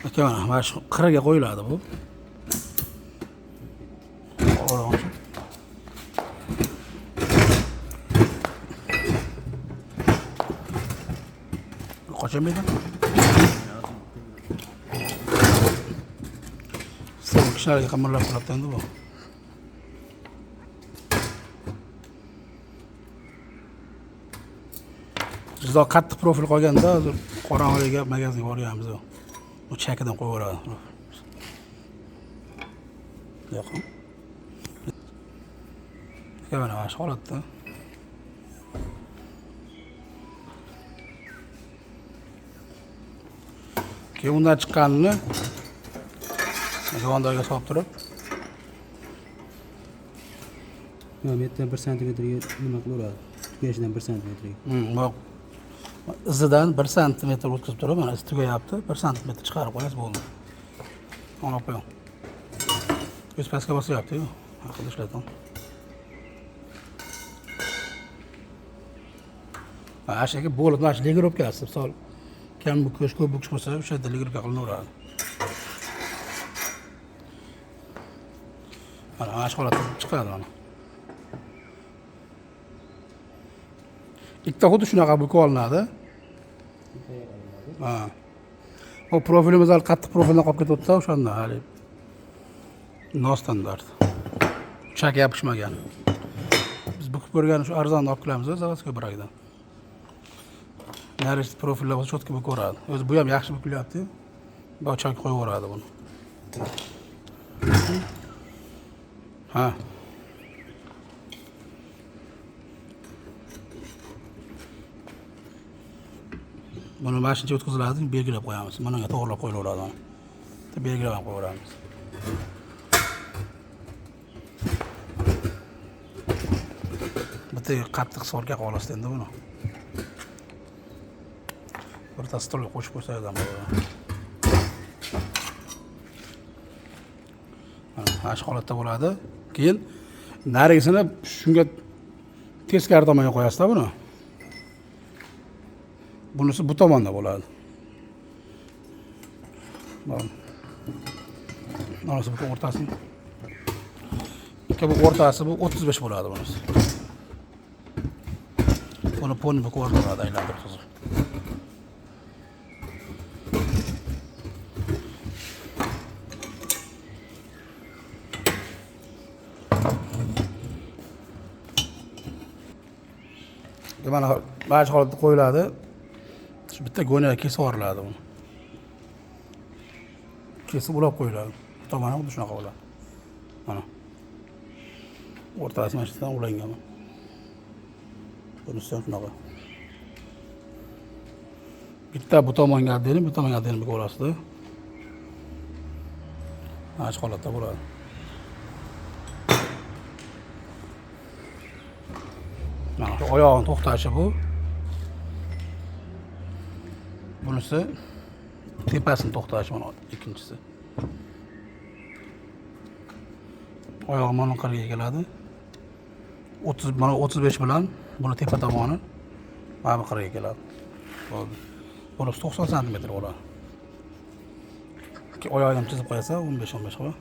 Aka mana shu qirga qo'yiladi bu. Orange. Qachon berdi? Sen kishilarga qamarlab qilibdi endi bu. Bizda qattiq profil qolganda hozir qorong'iga magazinga boryapmiz. Bu chakidan qo'yib yuboradi. Yo'q. Mana shu holatda. Keyin undan chiqqanini javondarga solib turib, metdan 1 santimetrga nima qilaveradi? Tugashidan 1 santimetrga. izidan 1 santimetr o'tkazib turib, mana iz tugayapti, 1 santimetr chiqarib qo'yasiz bo'ldi. Ona qo'ying. Ko'z pastga bosyapti-ku. Haqida ishlating. Mana shu bo'lib, mana shu ligirovkasi, misol kam bu ko'z ko'p bukish bo'lsa, o'sha yerda ligirovka qilinaveradi. Mana shu holatda chiqadi mana. Ikkita xuddi shunaqa bukib olinadi. Ha. O profilimiz hali qattiq profildan qolib ketibdi, o'shanda hali nostandart. Chak yopishmagan. Biz bukib ko'rgan shu arzonni olib kelamiz, zavodskiy baragidan. Narish profillar bo'lsa cho'tka bukib ko'radi. O'zi bu ham yaxshi bukilyapti. Bu chak qo'yib yuboradi buni. Ha. Buni mashincha o'tkaziladi, belgilab qo'yamiz. Mana bunga to'g'rilab qo'yilaveradi. Belgilab qo'yamiz. Bitta qattiq sorga qolasizda endi buni. Bir ta stolga qo'shib qo'ysangiz ham bo'ladi. Mana shu holatda bo'ladi. Keyin narigisini shunga teskari tomonga qo'yasizda buni. Bunisi bu tomonda bo'ladi. Mana shu o'rtasi. Bu o'rtasi bu 35 bo'ladi bunisi. Buni ponni bu o'rtada aylantirib hozir. Mana shu holatda qo'yiladi. Shu bitta go'naga kesib yuboriladi buni. Kesib ulab qo'yiladi. Tomoni xuddi shunaqa bo'ladi. Mana. O'rtasi mana shundan ulangan. Bunisi ham shunaqa. Bitta bu tomonga adini, bu tomonga adini bir ko'rasizda. Mana shu holatda bo'ladi. Mana shu oyog'ini to'xtashi bu. Bunisi tepasini to'xtashi mana ikkinchisi. Oyoq mana qariga keladi. 30 mana 35 bilan buni tepa tomoni mana bu qariga keladi. Bo'ldi. Bunisi 90 sm bo'ladi. Oyoqni chizib qo'ysa 15-15 qilib.